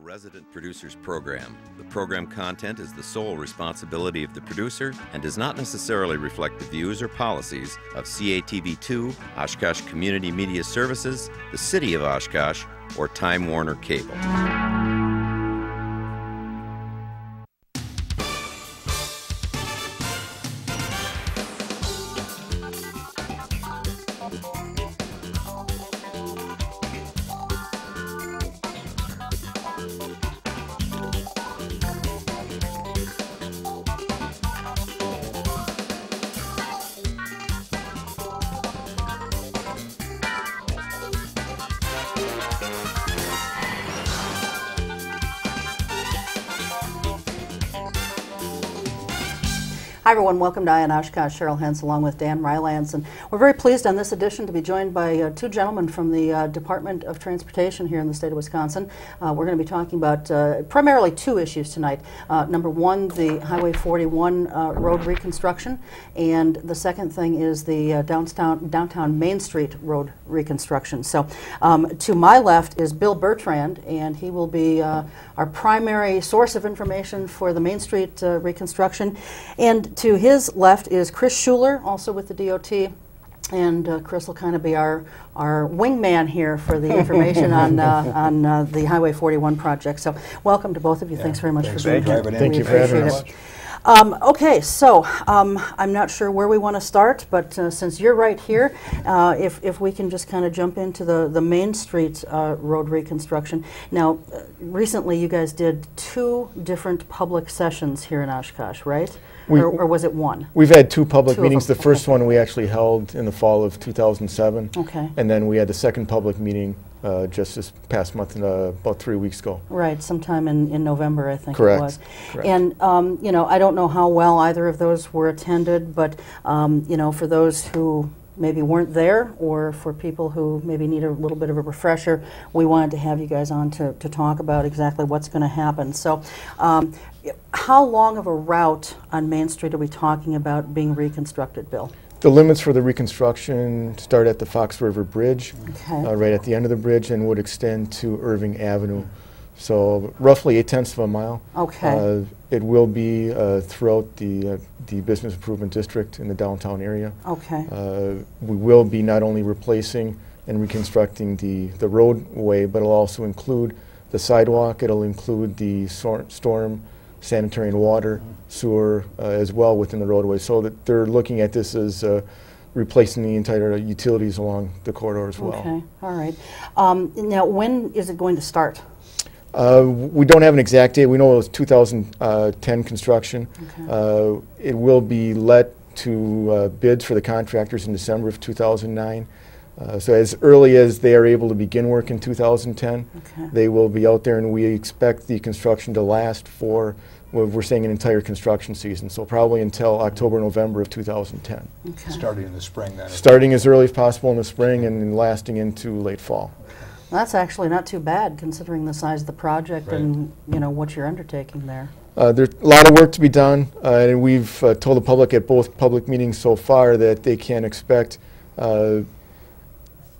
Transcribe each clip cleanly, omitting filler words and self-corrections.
Resident Producers Program. The program content is the sole responsibility of the producer and does not necessarily reflect the views or policies of CATV2, Oshkosh Community Media Services, the City of Oshkosh, or Time Warner Cable. Hi everyone, welcome to Ion Oshkosh. Cheryl Hentz along with Dan Rylance, and we're very pleased on this edition to be joined by two gentlemen from the Department of Transportation here in the state of Wisconsin. We're going to be talking about primarily two issues tonight. Number one, the Highway 41 road reconstruction, and the second thing is the downtown Main Street road reconstruction. So to my left is Bill Bertrand, and he will be our primary source of information for the Main Street reconstruction. And to his left is Chris Schuler, also with the DOT, and Chris will kind of be our wingman here for the information on the Highway 41 project. So welcome to both of you. Yeah, thanks very much for being here. Thank you for having us. Okay, so I'm not sure where we want to start, but since you're right here, if we can just kind of jump into the Main Street road reconstruction. Now, recently you guys did two different public sessions here in Oshkosh, right? Or was it one? We've had two public meetings. The first one we actually held in the fall of 2007. Okay. And then we had the second public meeting just this past month, about 3 weeks ago. Right, sometime in November, I think Correct. It was. Correct. And, you know, I don't know how well either of those were attended, but, you know, for those who maybe weren't there, or for people who maybe need a little bit of a refresher, we wanted to have you guys on to talk about exactly what's going to happen. So how long of a route on Main Street are we talking about being reconstructed, Bill? The limits for the reconstruction start at the Fox River Bridge, okay. Right at the end of the bridge, and would extend to Irving Avenue. So roughly 0.8 of a mile. Okay. It will be throughout the business improvement district in the downtown area. Okay. We will be not only replacing and reconstructing the roadway, but it'll also include the sidewalk. It'll include the storm, sanitary and water, sewer as well within the roadway. So that they're looking at this as replacing the entire utilities along the corridor as well. Okay. All right. Now, when is it going to start? We don't have an exact date. We know it was 2010 construction. Okay. It will be let to bids for the contractors in December of 2009. So as early as they are able to begin work in 2010, okay. They will be out there, and we expect the construction to last for, well, we're saying, an entire construction season. So probably until October, November of 2010. Okay. Starting in the spring then? Starting as early as possible in the spring and lasting into late fall. That's actually not too bad, considering the size of the project, right. And you know what you're undertaking there. There's a lot of work to be done, and we've told the public at both public meetings so far that they can expect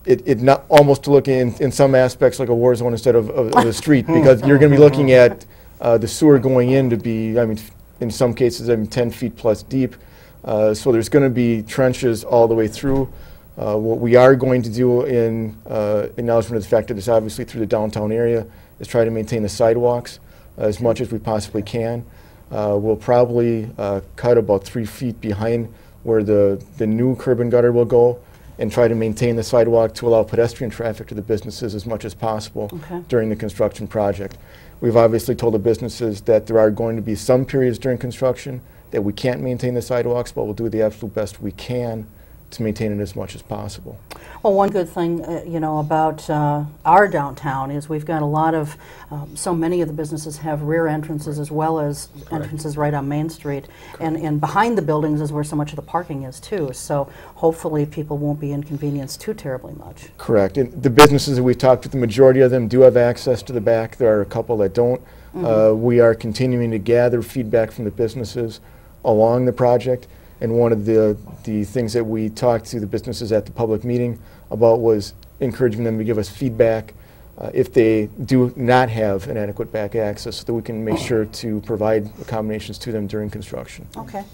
it not almost to look in some aspects like a war zone instead of a street, because you're going to be looking at the sewer going in to be, I mean, in some cases, 10 feet plus deep. So there's going to be trenches all the way through. What we are going to do in acknowledgement of the fact that it's obviously through the downtown area is try to maintain the sidewalks as much as we possibly can. We'll probably cut about 3 feet behind where the new curb and gutter will go, and try to maintain the sidewalk to allow pedestrian traffic to the businesses as much as possible okay. during the construction project. We've obviously told the businesses that there are going to be some periods during construction that we can't maintain the sidewalks, but we'll do the absolute best we can to maintain it as much as possible. Well, one good thing, you know, about our downtown is we've got a lot of, so many of the businesses have rear entrances as well as Correct. entrances right on Main Street. And behind the buildings is where so much of the parking is too. So hopefully people won't be inconvenienced too terribly much. Correct. And the businesses that we've talked with, the majority of them do have access to the back. There are a couple that don't. Mm-hmm. We are continuing to gather feedback from the businesses along the project. And one of the things that we talked to the businesses at the public meeting about was encouraging them to give us feedback if they do not have an adequate back access, so that we can make sure to provide accommodations to them during construction. Okay.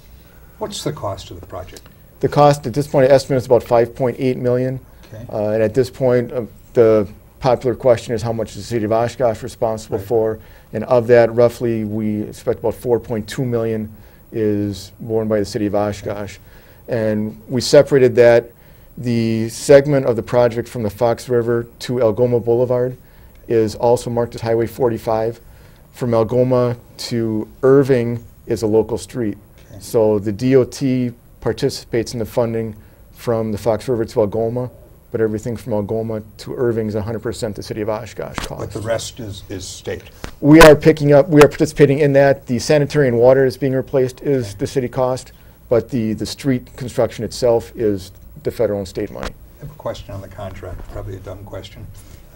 What's the cost of the project? The cost at this point, I estimate is about $5.8 million. Okay. And at this point, the popular question is how much is the city of Oshkosh responsible for? And of that, roughly, we expect about $4.2 million is borne by the city of Oshkosh. And we separated that. The segment of the project from the Fox River to Algoma Boulevard is also marked as Highway 45. From Algoma to Irving is a local street. Okay. So the DOT participates in the funding from the Fox River to Algoma, but everything from Algoma to Irving is 100% the city of Oshkosh cost. But the rest is state. We are participating in that. The sanitary and water is being replaced is the city cost, but the street construction itself is the federal and state money. I have a question on the contract, probably a dumb question.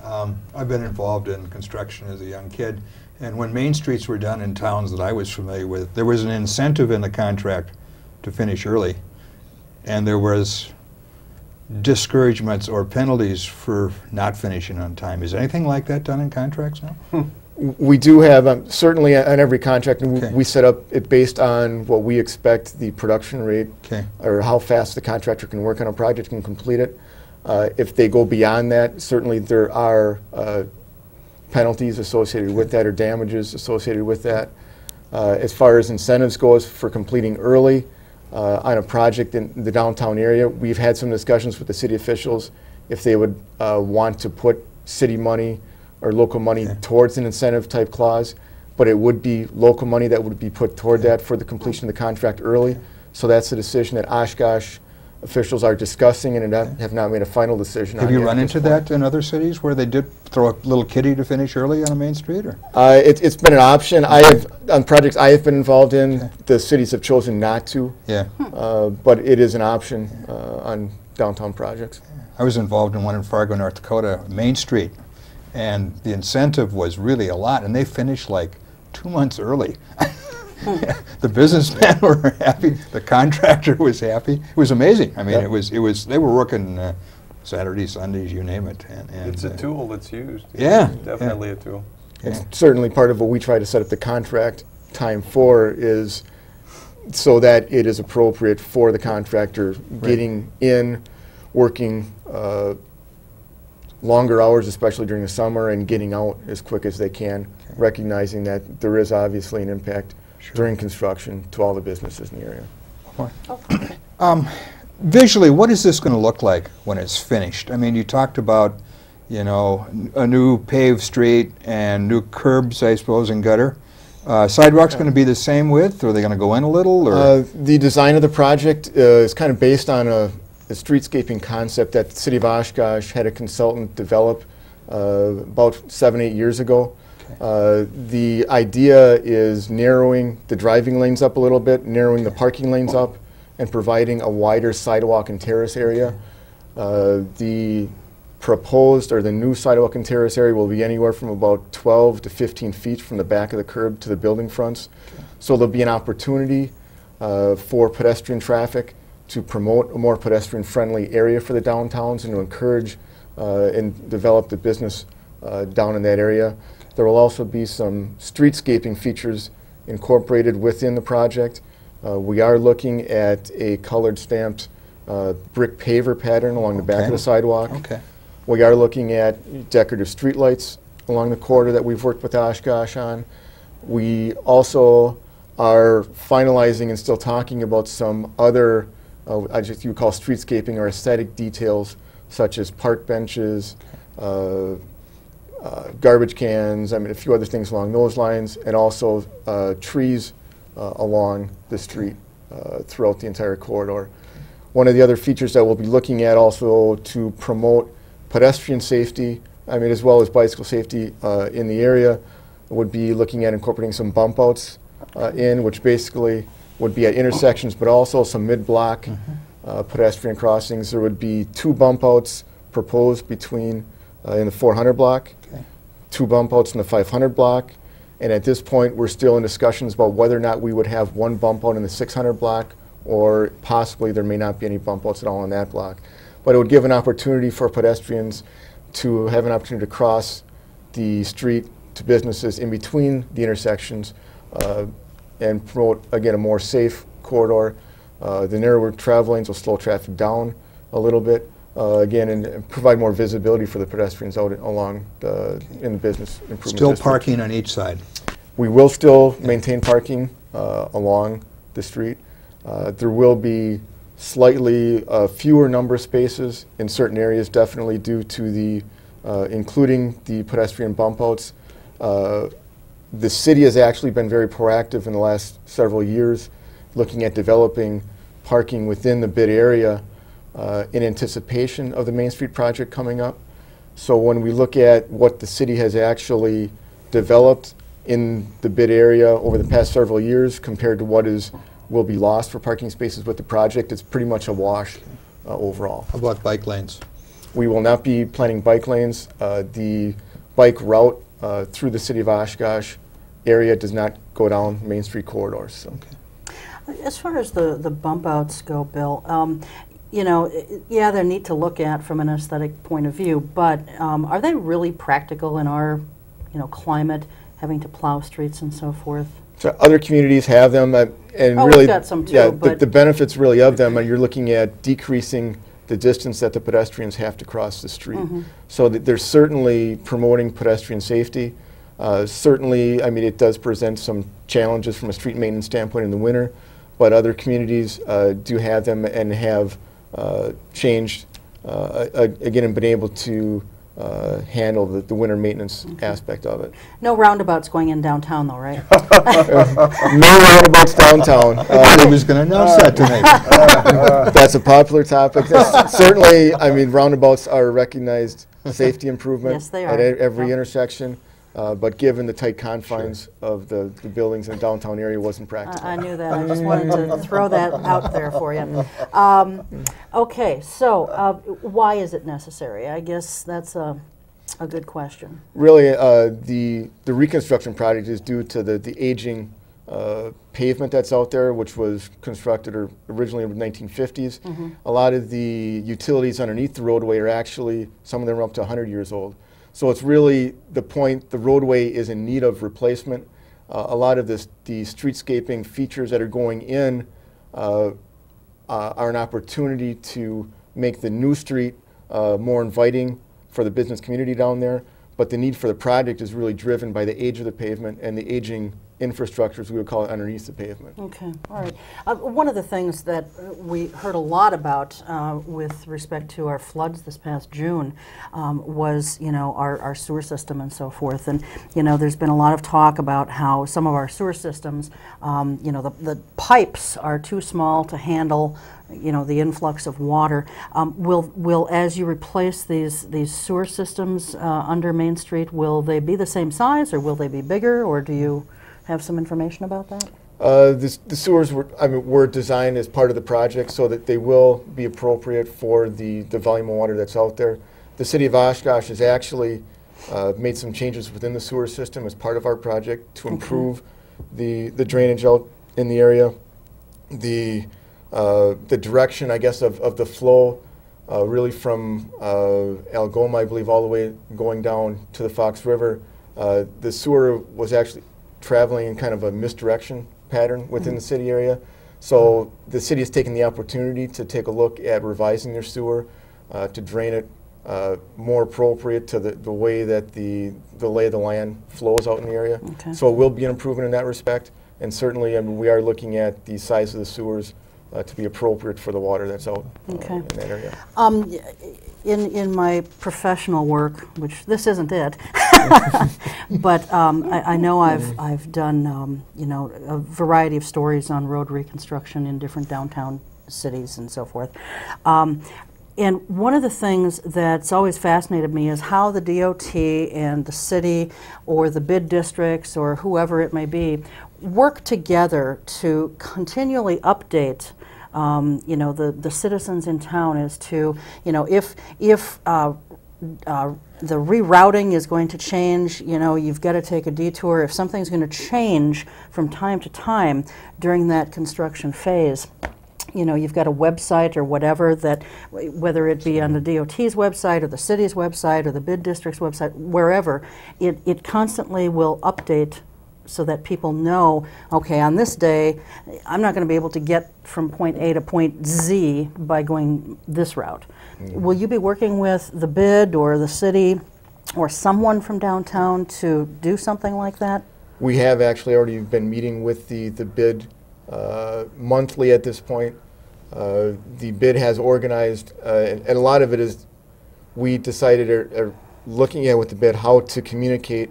I've been involved in construction as a young kid, and when main streets were done in towns that I was familiar with, there was an incentive in the contract to finish early, and there was discouragements or penalties for not finishing on time. Is anything like that done in contracts now? We do have, certainly on every contract, and Okay. we set up it based on what we expect the production rate, Okay. or how fast the contractor can work on a project and complete it. If they go beyond that, certainly there are penalties associated with that or damages associated with that. As far as incentives goes for completing early on a project in the downtown area, we've had some discussions with the city officials if they would want to put city money or local money towards an incentive type clause, but it would be local money that would be put toward that for the completion of the contract early. So that's a decision that Oshkosh officials are discussing and have not made a final decision on. Have you yet run at this into point. that in other cities where they did throw a little kitty to finish early on a main street? Or? It's been an option. On projects I have been involved in, the cities have chosen not to, Yeah. but it is an option on downtown projects. I was involved in one in Fargo, North Dakota, Main Street, and the incentive was really a lot, and they finished like 2 months early. The businessmen were happy. The contractor was happy. It was amazing. I mean, it was. They were working Saturdays, Sundays, you name it. And It's a tool that's used. Yeah, Definitely a tool. It's certainly part of what we try to set up the contract time for is so that it is appropriate for the contractor getting in, working longer hours, especially during the summer, and getting out as quick as they can, recognizing that there is obviously an impact during construction to all the businesses in the area. Visually, what is this going to look like when it's finished? I mean, you talked about, you know, a new paved street and new curbs, I suppose, and gutter. Sidewalks going to be the same width, or are they going to go in a little? Or? The design of the project is kind of based on a streetscaping concept that the city of Oshkosh had a consultant develop about 7-8 years ago. The idea is narrowing the driving lanes up a little bit, narrowing the parking lanes up, and providing a wider sidewalk and terrace area. The proposed or the new sidewalk and terrace area will be anywhere from about 12 to 15 feet from the back of the curb to the building fronts. So there'll be an opportunity for pedestrian traffic to promote a more pedestrian-friendly area for the downtowns and to encourage and develop the business down in that area. There will also be some streetscaping features incorporated within the project. We are looking at a colored stamped brick paver pattern along the back of the sidewalk. Okay. We are looking at decorative streetlights along the corridor that we've worked with Oshkosh on. We also are finalizing and still talking about some other, you would call streetscaping or aesthetic details, such as park benches, garbage cans, I mean a few other things along those lines, and also trees along the street throughout the entire corridor. One of the other features that we'll be looking at also to promote pedestrian safety, I mean as well as bicycle safety in the area, would be looking at incorporating some bump outs which basically would be at intersections, but also some mid-block pedestrian crossings. There would be 2 bump outs proposed between in the 400 block, 2 bump outs in the 500 block, and at this point we're still in discussions about whether or not we would have 1 bump out in the 600 block, or possibly there may not be any bump outs at all in that block. But it would give an opportunity for pedestrians to have an opportunity to cross the street to businesses in between the intersections and promote, again, a more safe corridor. The narrower travel lanes will slow traffic down a little bit, again, and provide more visibility for the pedestrians out along in the business improvement Still district. parking on each side. We will still maintain parking along the street. There will be slightly fewer number of spaces in certain areas, definitely due to the including the pedestrian bump outs. The city has actually been very proactive in the last several years, looking at developing parking within the bid area in anticipation of the Main Street project coming up. So when we look at what the city has actually developed in the bid area over the past several years compared to what will be lost for parking spaces with the project, it's pretty much a wash overall. How about bike lanes? We will not be planning bike lanes. The bike route through the city of Oshkosh area does not go down Main Street corridors. So. Okay. As far as the bump outs go, Bill, you know, yeah, they're neat to look at from an aesthetic point of view, but are they really practical in our, climate, having to plow streets and so forth? So other communities have them, and really, we've got some too, yeah, but the benefits really of them are you're looking at decreasing the distance that the pedestrians have to cross the street. So that they're certainly promoting pedestrian safety. Certainly, I mean, it does present some challenges from a street maintenance standpoint in the winter, but other communities do have them and have changed, again, and been able to handle the winter maintenance aspect of it. no roundabouts going in downtown, though, right? No roundabouts downtown. I was going to announce that tonight. That's a popular topic. Certainly, I mean, roundabouts are a recognized safety improvement Yes, they at are. every Yep. intersection. But given the tight confines of the buildings in the downtown area, it wasn't practical. I knew that. I just wanted to throw that out there for you. Okay, so why is it necessary? I guess that's a good question. Really, the reconstruction project is due to the aging pavement that's out there, which was constructed originally in the 1950s. A lot of the utilities underneath the roadway are actually, some of them are up to 100 years old. So it's really the point, the roadway is in need of replacement. A lot of the streetscaping features that are going in are an opportunity to make the new street more inviting for the business community down there. But the need for the project is really driven by the age of the pavement and the aging infrastructure, as we would call it, underneath the pavement. Okay, all right. One of the things that we heard a lot about with respect to our floods this past June was, our sewer system and so forth. And, there's been a lot of talk about how some of our sewer systems, the pipes are too small to handle the influx of water. Will as you replace these sewer systems under Main Street, will they be the same size, or will they be bigger, or do you have some information about that? The sewers were designed as part of the project so that they will be appropriate for the volume of water that's out there. The city of Oshkosh has actually made some changes within the sewer system as part of our project to improve the drainage out in the area. The direction, I guess, of the flow really from Algoma, I believe, all the way going down to the Fox River. The sewer was actually traveling in kind of a misdirection pattern within the city area. So the city has taken the opportunity to take a look at revising their sewer to drain it more appropriate to the way that the lay of the land flows out in the area. Okay. So it will be an improvement in that respect. And certainly, we are looking at the size of the sewers to be appropriate for the water that's out in that area. In my professional work, which this isn't it, but I know I've done a variety of stories on road reconstruction in different downtown cities and so forth. And one of the things that's always fascinated me is how the DOT and the city or the bid districts or whoever it may be work together to continually update the citizens in town as to, if the rerouting is going to change, you've got to take a detour. If something's going to change from time to time during that construction phase, you know, you've got a website or whatever that, whether it be on the DOT's website or the city's website or the bid district's website, wherever, it constantly will update so that people know, okay, on this day, I'm not going to be able to get from point A to point Z by going this route. Will you be working with the bid or the city or someone from downtown to do something like that? We have actually already been meeting with the bid monthly at this point. The bid has organized, and a lot of it is we decided, or looking at with the bid, how to communicate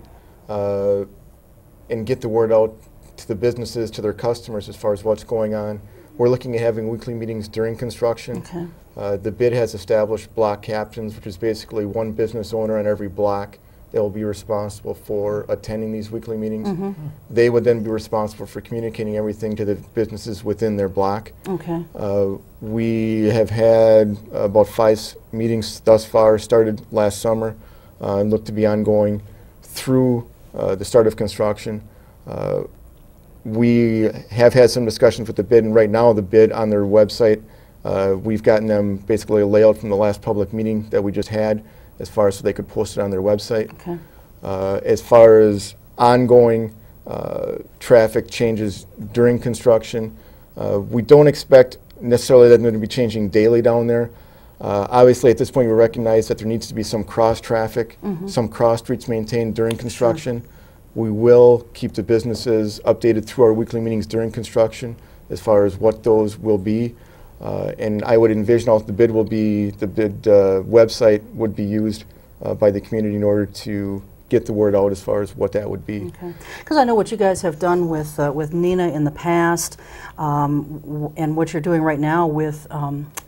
and get the word out to the businesses, to their customers as far as what's going on. We're looking at having weekly meetings during construction. Okay. The bid has established block captains, which is basically one business owner on every block that will be responsible for attending these weekly meetings. They would then be responsible for communicating everything to the businesses within their block. Okay. We have had about 5 meetings thus far, started last summer, and look to be ongoing through the start of construction. We have had some discussions with the bid, and right now the bid on their website, we've gotten them basically a layout from the last public meeting that we just had, as far as so they could post it on their website. Okay. As far as ongoing traffic changes during construction, we don't expect necessarily that they're going to be changing daily down there. Obviously, at this point, we recognize that there needs to be some cross traffic, some cross streets maintained during construction. Sure. We will keep the businesses updated through our weekly meetings during construction as far as what those will be. And I would envision also the bid website would be used by the community in order to get the word out as far as what that would be. Okay. Because I know what you guys have done with Nina in the past, and what you're doing right now with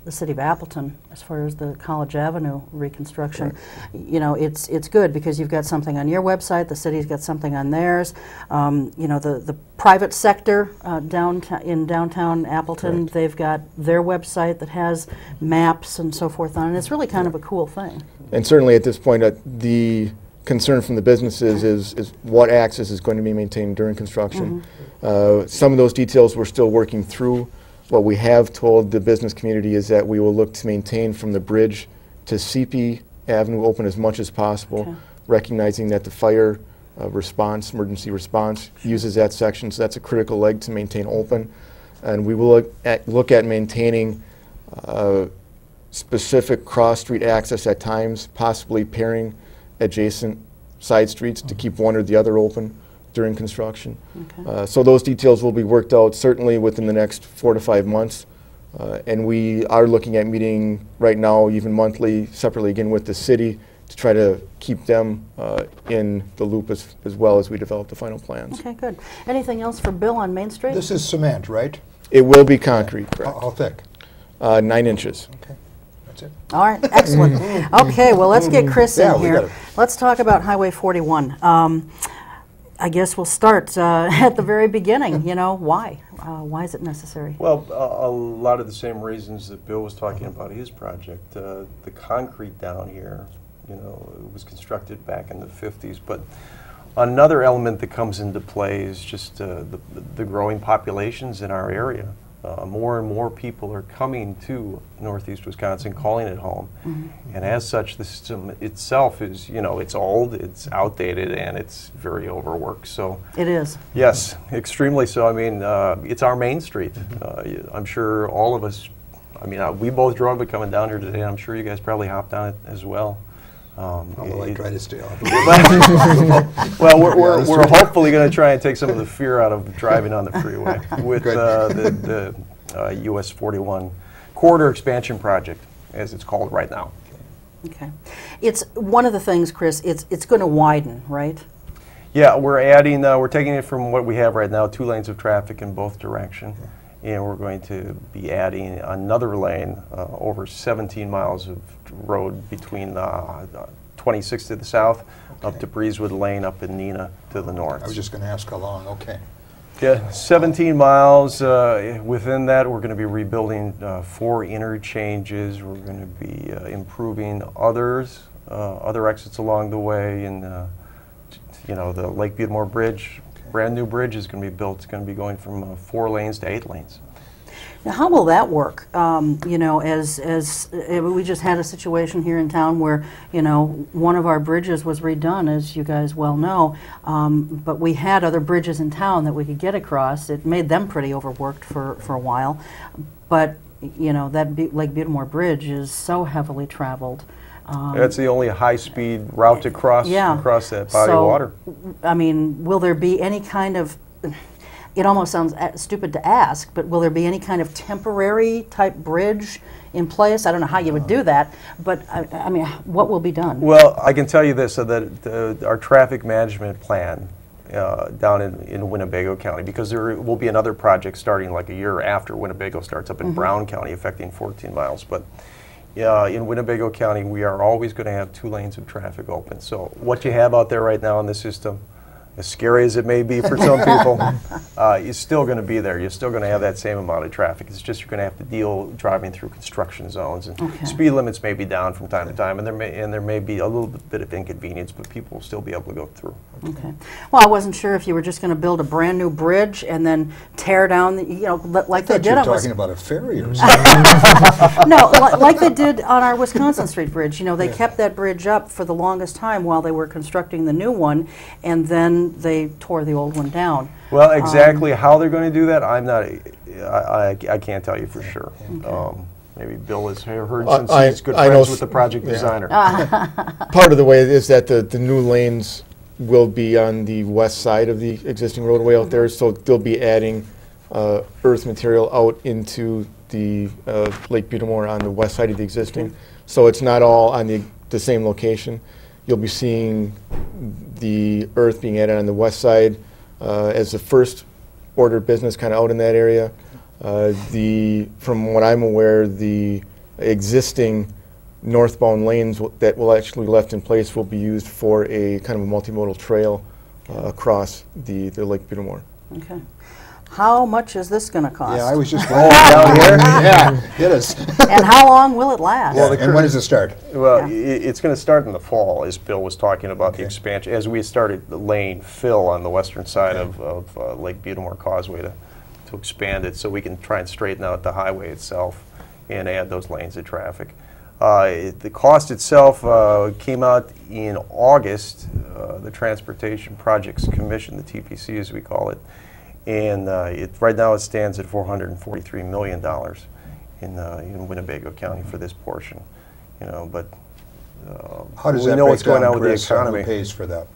the city of Appleton as far as the College Avenue reconstruction. Right. You know, it's good because you've got something on your website, the city's got something on theirs. You know, the private sector in downtown Appleton, right, they've got their website that has maps and so forth on it. It's really kind of a cool thing. And certainly at this point, the concern from the businesses is what access is going to be maintained during construction. Some of those details we're still working through. What we have told the business community is that we will look to maintain from the bridge to CP Avenue open as much as possible, recognizing that the fire emergency response uses that section, so that's a critical leg to maintain open. And we will look at maintaining specific cross-street access at times, possibly pairing adjacent side streets to keep one or the other open during construction. Okay. So those details will be worked out certainly within the next 4 to 5 months. And we are looking at meeting right now, even monthly, separately again with the city to try to keep them in the loop as well as we develop the final plans. Okay, good. Anything else for Bill on Main Street? This is cement, right? It will be concrete, correct. How thick? 9 inches. Okay. That's it. All right, excellent. Okay, well, let's get Chris in here. Let's talk about Highway 41. I guess we'll start at the very beginning. You know, why? Why is it necessary? Well, a lot of the same reasons that Bill was talking about his project. The concrete down here, you know, it was constructed back in the 50s, but another element that comes into play is just the growing populations in our area. More and more people are coming to Northeast Wisconsin, calling it home. And as such, the system itself is, you know, it's old, it's outdated, and it's very overworked. So it is. Yes, extremely so. I mean, it's our main street. I'm sure all of us, I mean, we both drove it coming down here today. I'm sure you guys probably hopped on it as well. Although I try to stay off. Well, we're hopefully going to try and take some of the fear out of driving on the freeway with the US 41 corridor expansion project, as it's called right now. Okay. It's one of the things, Chris, it's going to widen, right? Yeah, we're adding, we're taking it from what we have right now, 2 lanes of traffic in both directions. And we're going to be adding another lane, over 17 miles of road between 26 to the south, up to Breezewood Lane, up in Neenah to the north. I was just going to ask how long. Okay. Yeah, 17 miles. Within that, we're going to be rebuilding 4 interchanges. We're going to be improving other exits along the way, and you know, the Lake Buedemore Bridge. Brand new bridge is going to be built. It's going to be going from 4 lanes to 8 lanes. Now, how will that work? You know, as we just had a situation here in town where, you know, one of our bridges was redone, as you guys well know, but we had other bridges in town that we could get across. It made them pretty overworked for a while, but you know, that Lake Butamore Bridge is so heavily traveled. That's the only high-speed route to cross across that body of water. I mean, will there be any kind of, it almost sounds stupid to ask, but will there be any kind of temporary type bridge in place? I don't know how you would do that, but I mean, what will be done? Well, I can tell you this, so that our traffic management plan down in Winnebago County, because there will be another project starting like a year after Winnebago starts up in Brown County, affecting 14 miles. But in Winnebago County, we are always going to have 2 lanes of traffic open. So what you have out there right now in the system, as scary as it may be for some people, is still going to be there. You're still going to have that same amount of traffic. It's just you're going to have to deal driving through construction zones, and speed limits may be down from time to time, and there may be a little bit of inconvenience, but people will still be able to go through. Okay. Well, I wasn't sure if you were just going to build a brand new bridge and then tear down the, you know, like they did. You're on talking about a ferry or something. No, like they did on our Wisconsin Street Bridge. You know, they kept that bridge up for the longest time while they were constructing the new one, and then they tore the old one down. Well, exactly how they're going to do that, I'm not. I can't tell you for sure. Okay. Maybe Bill has heard since he's good friends with the project designer. Part of the way is that the new lanes will be on the west side of the existing roadway out there, so they'll be adding earth material out into the Lake Butamore on the west side of the existing. So it's not all on the same location. You'll be seeing the earth being added on the west side as the first order of business kind of out in that area. From what I'm aware, the existing northbound lanes that will actually be left in place will be used for a kind of a multimodal trail across the Lake Butamore. Okay. How much is this going to cost? Yeah, I was just wondering down here. Yeah, hit us. And how long will it last? Well, and when does it start? Well, it's going to start in the fall, as Bill was talking about the expansion. As we started the lane fill on the western side of Lake Butamore Causeway to expand it so we can try and straighten out the highway itself and add those lanes of traffic. The cost itself came out in August, the Transportation Projects Commission, the TPC as we call it, and right now it stands at $443 million in Winnebago County for this portion. You know, but how does we that know break what's going down, on with the Chris, economy. Who pays for that?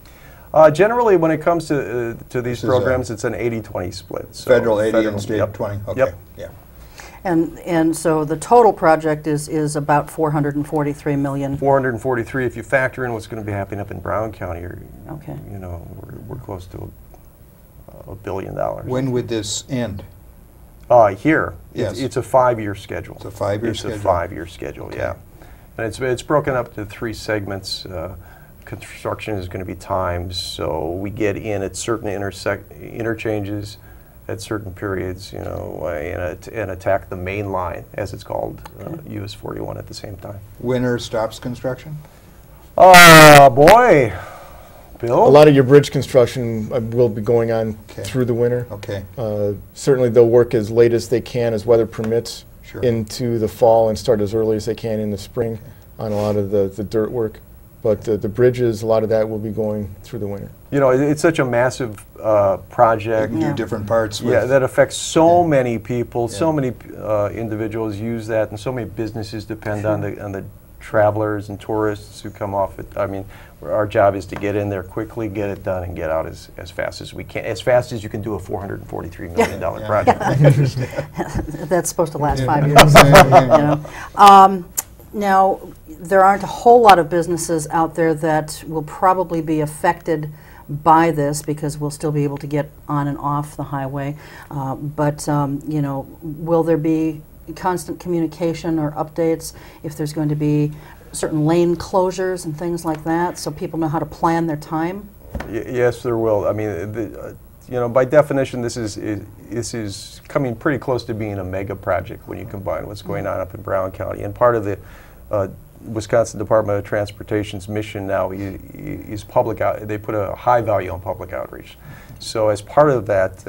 Generally, when it comes to these programs, it's an 80-20 split. So federal 80 and state 20. Okay. Yep. Yeah. And so the total project is about $443 million. 443. If you factor in what's going to be happening up in Brown County, Okay. you know, we're close to $1 billion. When would this end? Here, Yes. it's a 5-year schedule. It's a 5-year schedule? It's a 5-year schedule, yeah. And it's broken up to 3 segments. Construction is going to be timed, so we get in at certain interchanges at certain periods, you know, and attack the main line, as it's called, US 41 at the same time. Winter stops construction? Boy, Bill? A lot of your bridge construction will be going on through the winter. Okay. Certainly they'll work as late as they can, as weather permits, into the fall and start as early as they can in the spring on a lot of the dirt work. But the bridges, a lot of that will be going through the winter. You know, it's such a massive project. You can do different parts. That affects so many people, so many individuals use that, and so many businesses depend on the travelers and tourists who come off it. I mean, our job is to get in there quickly, get it done, and get out as fast as we can. As fast as you can do a $443 million project. That's supposed to last 5 years. You know? Now, there aren't a whole lot of businesses out there that will probably be affected by this because we'll still be able to get on and off the highway. But you know, will there be constant communication or updates if there's going to be certain lane closures and things like that, so people know how to plan their time? Yes, there will. I mean, you know, by definition, this is coming pretty close to being a mega project when you combine what's going on up in Brown County. And part of the Wisconsin Department of Transportation's mission now is public out. They put a high value on public outreach. So as part of that,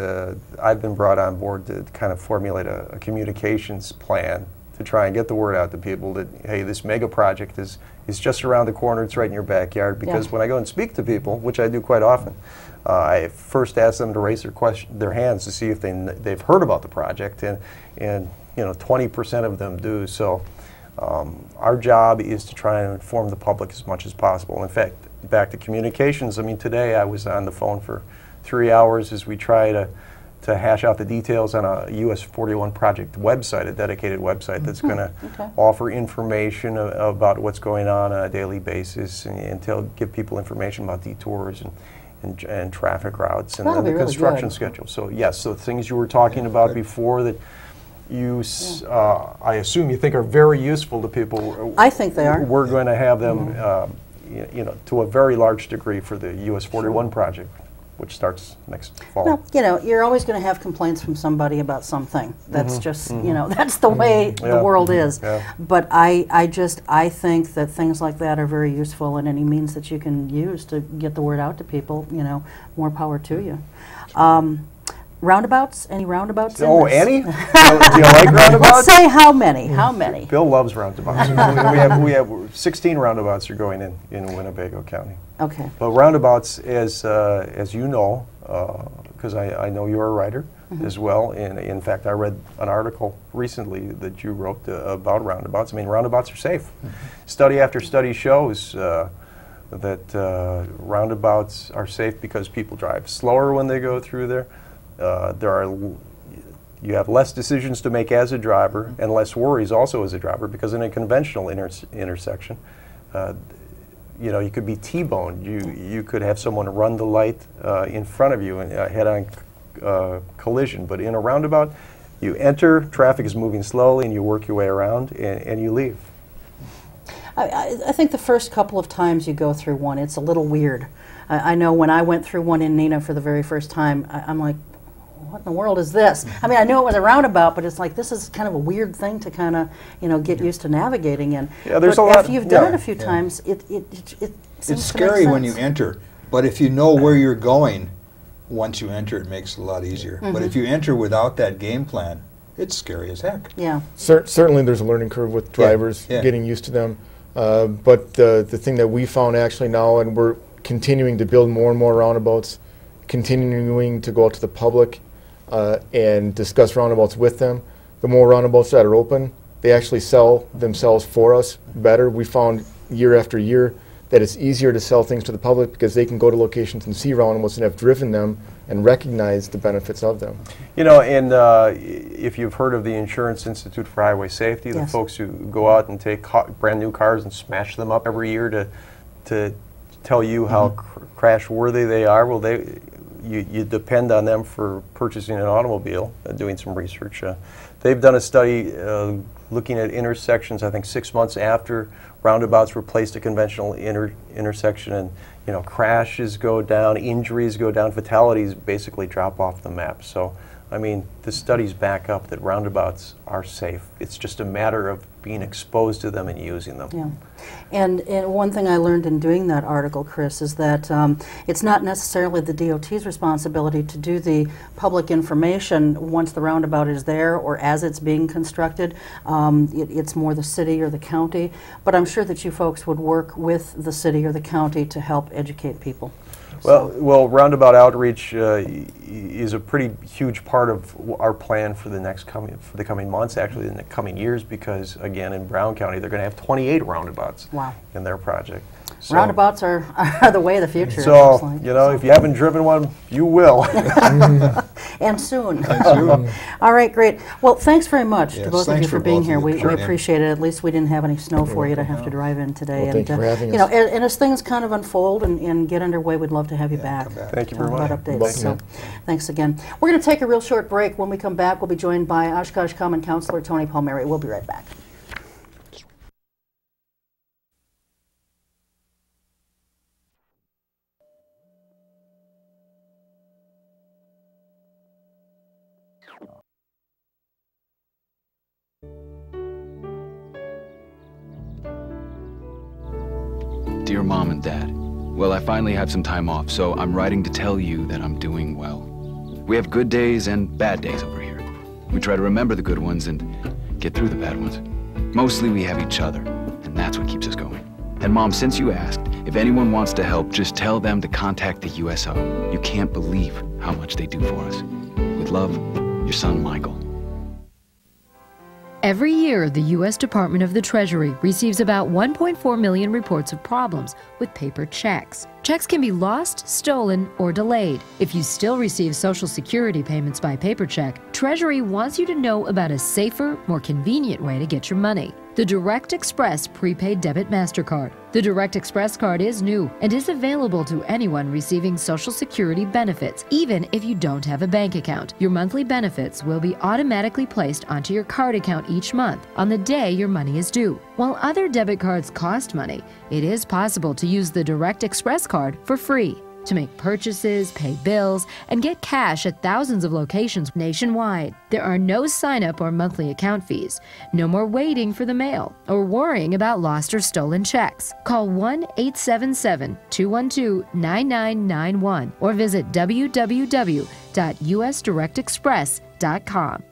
I've been brought on board to kind of formulate a communications plan to try and get the word out to people that, hey, this mega project is just around the corner, it's right in your backyard. Because when I go and speak to people, which I do quite often, I first ask them to raise their hands to see if they've heard about the project, and 20% of them do. So our job is to try and inform the public as much as possible. In fact, back to communications, I mean, today I was on the phone for 3 hours as we try to hash out the details on a US 41 project website, a dedicated website that's going to offer information about what's going on a daily basis, and to give people information about detours and traffic routes and the construction schedule. So yes, so things you were talking about before that you, I assume you think are very useful to people. I think they are. We're going to have them, to a very large degree for the US 41 project, which starts next fall. Well, you're always going to have complaints from somebody about something. That's just, that's the way the world is. But I think that things like that are very useful, and any means that you can use to get the word out to people, more power to you. Roundabouts? Any roundabouts? Oh, any? Do you like roundabouts? Let's say how many? How many? Bill loves roundabouts. we have 16 roundabouts are going in Winnebago County. Okay. But roundabouts, as you know, because I know you're a writer as well, and in fact I read an article recently that you wrote about roundabouts. I mean, roundabouts are safe. Study after study shows that roundabouts are safe because people drive slower when they go through there. You have less decisions to make as a driver and less worries also as a driver, because in a conventional intersection, you could be T-boned. You could have someone run the light in front of you and head-on collision. But in a roundabout, you enter, traffic is moving slowly, and you work your way around and you leave. I think the first couple of times you go through one, it's a little weird. I know when I went through one in Neenah for the very first time, I'm like, what in the world is this? I mean, I knew it was a roundabout, but it's like, this is kind of a weird thing to kind of, get used to navigating in. Yeah, there's but a lot. After you've done it a few times, it seems it's scary when you enter, but if you know where you're going, once you enter, it makes it a lot easier. But if you enter without that game plan, it's scary as heck. Yeah. Certainly there's a learning curve with drivers getting used to them. But the thing that we found actually now, and we're continuing to build more and more roundabouts, continuing to go out to the public and discuss roundabouts with them. The more roundabouts that are open, they actually sell themselves for us better. We found year after year that it's easier to sell things to the public because they can go to locations and see roundabouts and have driven them and recognize the benefits of them. And if you've heard of the Insurance Institute for Highway Safety, the folks who go out and take brand new cars and smash them up every year to tell you how crash worthy they are, well, you depend on them for purchasing an automobile, doing some research. They've done a study looking at intersections, I think 6 months after roundabouts replaced a conventional intersection, and crashes go down, injuries go down, fatalities basically drop off the map. So, I mean, the studies back up that roundabouts are safe. It's just a matter of being exposed to them and using them. Yeah. And one thing I learned in doing that article, Chris, is that it's not necessarily the DOT's responsibility to do the public information once the roundabout is there or as it's being constructed. It's more the city or the county. But I'm sure that you folks would work with the city or the county to help educate people. Well, roundabout outreach is a pretty huge part of our plan for the coming months, actually in the coming years, because again in Brown County they're going to have 28 roundabouts in their project. So roundabouts are the way of the future. So if you haven't driven one, you will. And soon. All right, great. Well, thanks very much to both of you for being here. We appreciate it. At least we didn't have any snow for you to have to drive in today. Well, thank you for having us. And as things kind of unfold and get underway, we'd love to have you back. Thank you very much. About updates. So, thanks again. We're going to take a real short break. When we come back, we'll be joined by Oshkosh Common Councilor Tony Palmeri. We'll be right back. Dear Mom and Dad, well, I finally have some time off, so I'm writing to tell you that I'm doing well. We have good days and bad days over here. We try to remember the good ones and get through the bad ones. Mostly we have each other, and that's what keeps us going. And Mom, since you asked, if anyone wants to help, just tell them to contact the USO. You can't believe how much they do for us. With love, your son, Michael. Every year, the U.S. Department of the Treasury receives about 1.4 million reports of problems with paper checks. Checks can be lost, stolen, or delayed. If you still receive Social Security payments by paper check, Treasury wants you to know about a safer, more convenient way to get your money. The Direct Express Prepaid Debit MasterCard. The Direct Express card is new and is available to anyone receiving Social Security benefits, even if you don't have a bank account. Your monthly benefits will be automatically placed onto your card account each month on the day your money is due. While other debit cards cost money, it is possible to use the Direct Express card for free to make purchases, pay bills, and get cash at thousands of locations nationwide. There are no sign-up or monthly account fees. No more waiting for the mail or worrying about lost or stolen checks. Call 1-877-212-9991 or visit www.usdirectexpress.com.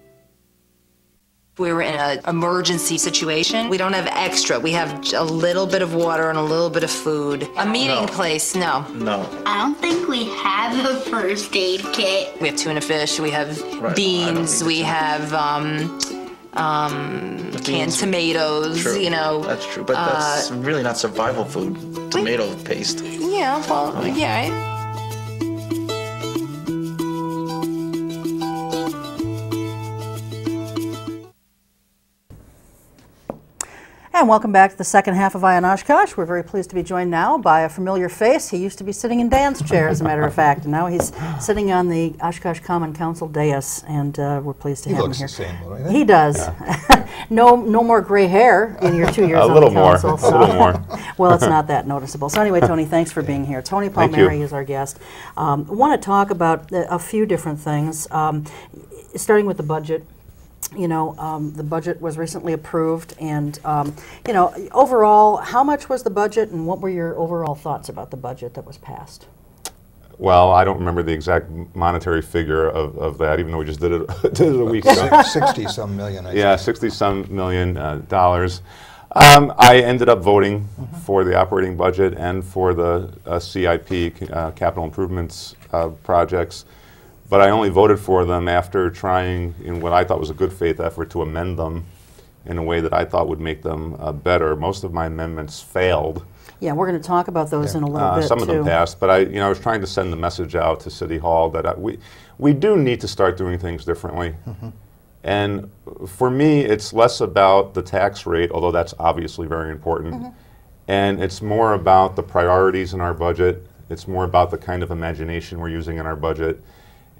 We were in an emergency situation. We don't have extra. We have a little bit of water and a little bit of food. A meeting place, no. No. I don't think we have a first aid kit. We have tuna fish, we have beans, we have canned tomatoes, True. you know. That's true, but that's really not survival food. Tomato paste. Yeah, well, yeah. And welcome back to the second half of Eye on Oshkosh. We're very pleased to be joined now by a familiar face. He used to be sitting in Dan's chair, as a matter of fact, and now he's sitting on the Oshkosh Common Council dais, and we're pleased to have him here. He looks the same, don't he does. Yeah. no more gray hair in your 2 years on the council. A little more. Well, it's not that noticeable. So anyway, Tony, thanks for being here. Tony Palmeri is our guest. Want to talk about a few different things, starting with the budget. You know, the budget was recently approved, and you know, overall, how much was the budget, and what were your overall thoughts about the budget that was passed? Well, I don't remember the exact monetary figure of that, even though we just did it a week ago. 60-some million, I think. Yeah, $60-some million. I ended up voting for the operating budget and for the CIP, capital improvements projects. But I only voted for them after trying, in what I thought was a good faith effort, to amend them in a way that I thought would make them better. Most of my amendments failed. Yeah, we're going to talk about those in a little bit, some of them passed, but I was trying to send the message out to City Hall that we do need to start doing things differently. And for me, it's less about the tax rate, although that's obviously very important. And it's more about the priorities in our budget. It's more about the kind of imagination we're using in our budget.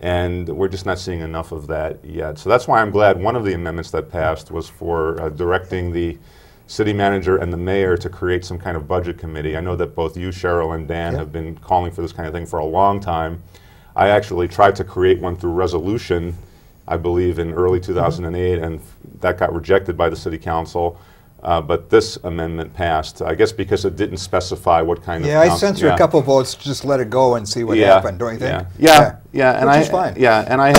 And we're just not seeing enough of that yet. So that's why I'm glad one of the amendments that passed was for directing the city manager and the mayor to create some kind of budget committee. I know that both you, Cheryl, and Dan have been calling for this kind of thing for a long time. I actually tried to create one through resolution, I believe, in early 2008, and that got rejected by the city council. But this amendment passed, I guess because it didn't specify what kind of... Yeah, I sent through a couple of votes to just let it go and see what happened, don't you think? Yeah, and which is fine. Yeah, and I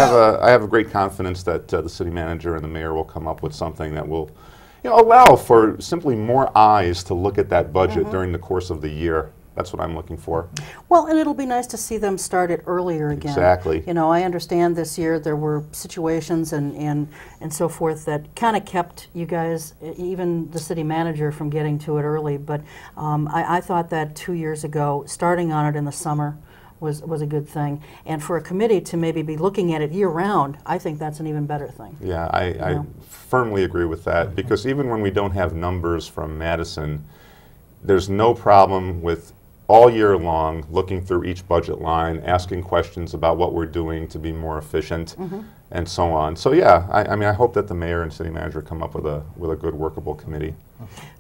have a great confidence that the city manager and the mayor will come up with something that will, allow for simply more eyes to look at that budget during the course of the year. That's what I'm looking for. Well, and it'll be nice to see them start it earlier again. Exactly. You know, I understand this year there were situations and so forth that kind of kept you guys, even the city manager, from getting to it early. But I thought that 2 years ago, starting on it in the summer was a good thing. And for a committee to maybe be looking at it year-round, I think that's an even better thing. Yeah, I firmly agree with that, because even when we don't have numbers from Madison, there's no problem with all year long looking through each budget line, asking questions about what we're doing to be more efficient, and so on. So yeah, I mean, I hope that the mayor and city manager come up with a good workable committee.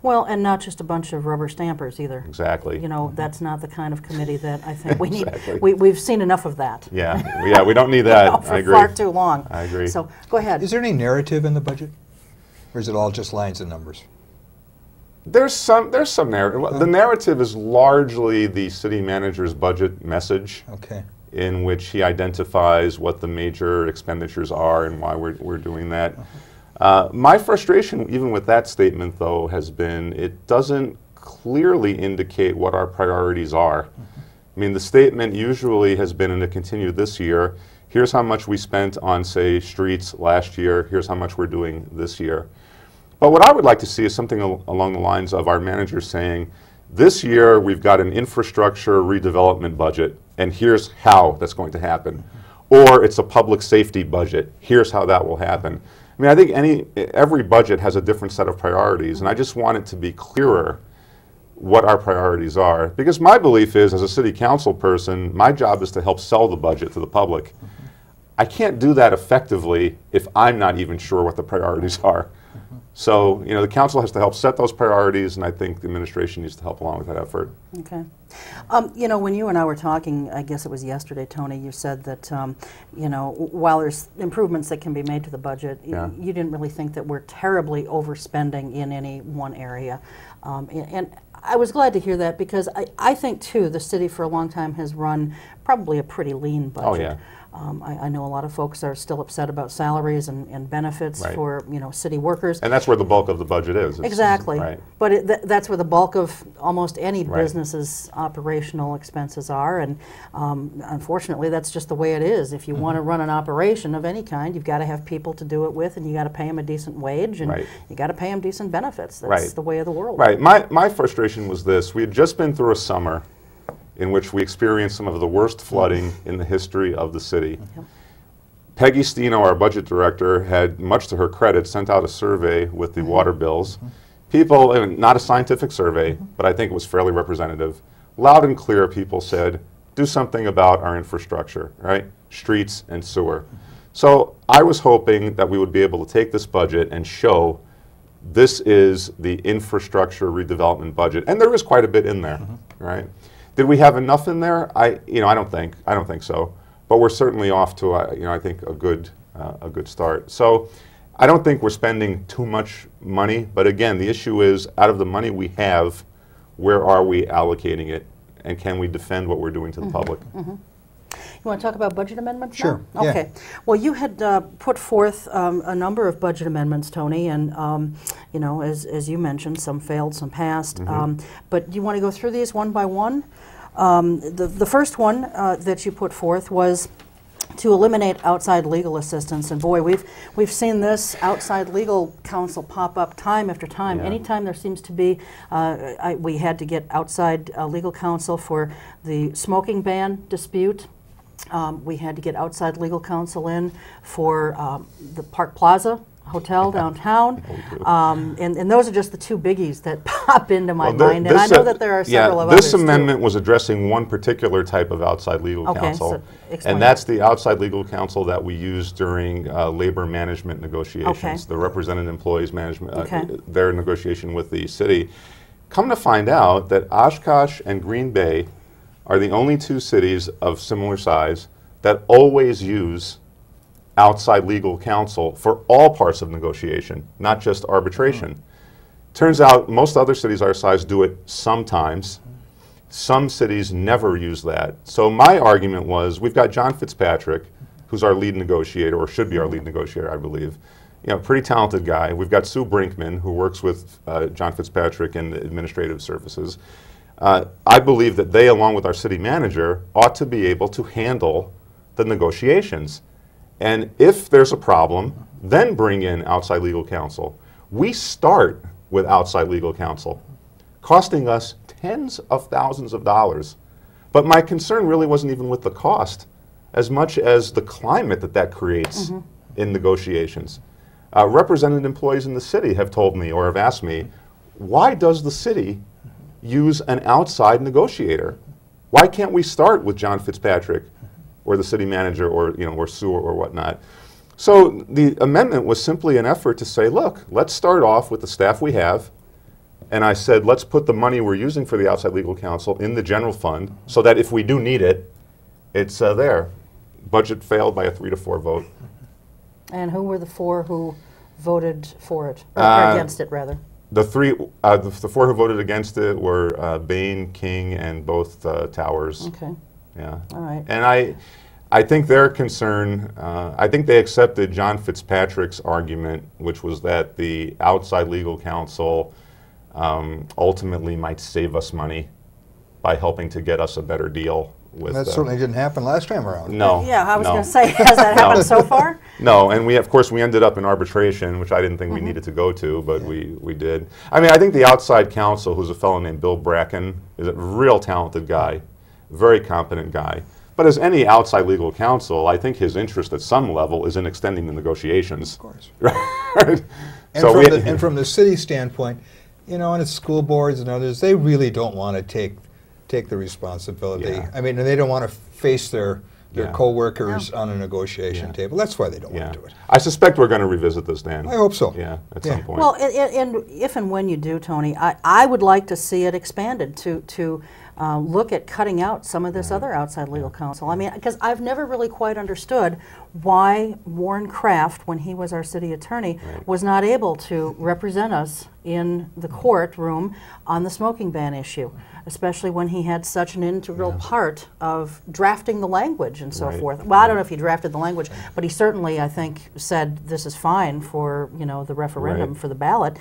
Well, and not just a bunch of rubber stampers either. Exactly. You know, that's not the kind of committee that I think we need. We've seen enough of that. Yeah, we don't need that. For I agree. far too long. I agree. So go ahead. Is there any narrative in the budget, or is it all just lines and numbers? There's some narrative. The narrative is largely the city manager's budget message. Okay. In which he identifies what the major expenditures are and why we're doing that. My frustration, even with that statement, though, has been it doesn't clearly indicate what our priorities are. I mean, the statement usually has been, and it continued this year, here's how much we spent on, say, streets last year, here's how much we're doing this year. But what I would like to see is something along the lines of our manager saying, this year we've got an infrastructure redevelopment budget, and here's how that's going to happen. Or it's a public safety budget, here's how that will happen. I mean, I think every budget has a different set of priorities, and I just want it to be clearer what our priorities are. Because my belief is, as a city council person, my job is to help sell the budget to the public. I can't do that effectively if I'm not even sure what the priorities are. So, you know, the council has to help set those priorities, and I think the administration needs to help along with that effort. Okay. You know, when you and I were talking, I guess it was yesterday, Tony, you said that, you know, while there's improvements that can be made to the budget, you didn't really think that we're terribly overspending in any one area. And I was glad to hear that, because I think, too, the city for a long time has run probably a pretty lean budget. Oh, yeah. I know a lot of folks are still upset about salaries and benefits for, you know, city workers. And that's where the bulk of the budget is. Exactly. Right. But that's where the bulk of almost any business's operational expenses are. And unfortunately, that's just the way it is. If you want to run an operation of any kind, you've got to have people to do it with, and you got to pay them a decent wage, and you got to pay them decent benefits. That's the way of the world. Right. My frustration was this. We had just been through a summer in which we experienced some of the worst flooding in the history of the city. Peggy Steno, our budget director, had, much to her credit, sent out a survey with the water bills. People, not a scientific survey, but I think it was fairly representative. Loud and clear, people said, do something about our infrastructure, right? Streets and sewer. So I was hoping that we would be able to take this budget and show this is the infrastructure redevelopment budget. And there is quite a bit in there, right? Did we have enough in there? I don't think so. But we're certainly off to, I think a good start. So I don't think we're spending too much money. But again, the issue is, out of the money we have, where are we allocating it, and can we defend what we're doing to the public? You want to talk about budget amendments Sure. now? Okay. Well, you had put forth a number of budget amendments, Tony, and you know, as you mentioned, some failed, some passed. But do you want to go through these one by one? The first one that you put forth was to eliminate outside legal assistance, and boy, we've seen this outside legal counsel pop up time after time. Anytime there seems to be, we had to get outside legal counsel for the smoking ban dispute. We had to get outside legal counsel in for the Park Plaza Hotel downtown, and those are just the two biggies that pop into my mind, and I know that there are several of others. This amendment was addressing one particular type of outside legal counsel, so and that's the outside legal counsel that we use during labor management negotiations, the represented employees management, their negotiation with the city. Come to find out that Oshkosh and Green Bay are the only two cities of similar size that always use outside legal counsel for all parts of negotiation, not just arbitration. Turns out most other cities our size do it sometimes. Some cities never use that. So my argument was, we've got John Fitzpatrick, who's our lead negotiator, or should be our lead negotiator, I believe. You know, pretty talented guy. We've got Sue Brinkman, who works with John Fitzpatrick in administrative services. I believe that they, along with our city manager, ought to be able to handle the negotiations. And if there's a problem, then bring in outside legal counsel. We start with outside legal counsel, costing us tens of thousands of dollars. But my concern really wasn't even with the cost, as much as the climate that creates in negotiations. Represented employees in the city have told me, or have asked me, why does the city use an outside negotiator? Why can't we start with John Fitzpatrick, or the city manager, or or Sue, or whatnot? So the amendment was simply an effort to say, look, let's start off with the staff we have, and I said, let's put the money we're using for the outside legal counsel in the general fund, so that if we do need it, it's there. Budget failed by a 3-4 vote. And who were the 4 who voted for it, or against it, rather? The four who voted against it were Bain, King, and both Towers. Okay. Yeah. All right. And I think their concern, I think they accepted John Fitzpatrick's argument, which was that the outside legal counsel ultimately might save us money by helping to get us a better deal. With, that certainly didn't happen last time around. No. Yeah, I was going to say, has that happened so far? No, and of course, we ended up in arbitration, which I didn't think we needed to go to, but we did. I mean, I think the outside counsel, who's a fellow named Bill Bracken, is a real talented guy, very competent guy. But as any outside legal counsel, I think his interest at some level is in extending the negotiations. Of course. Right? And, So and from the city standpoint, you know, and it's school boards and others, they really don't want to take the responsibility. Yeah. I mean, and they don't want to face their Yeah. co-workers on a negotiation table. That's why they don't want to do it. I suspect we're going to revisit this, Dan. I hope so. Yeah, at some point. Well, and if and when you do, Tony, I would like to see it expanded to look at cutting out some of this other outside legal counsel. I mean, because I've never really quite understood why Warren Kraft, when he was our city attorney, was not able to represent us in the courtroom on the smoking ban issue, especially when he had such an integral part of drafting the language and so forth. Well, I don't know if he drafted the language, but he certainly, I think, said this is fine for, you know, the referendum for the ballot.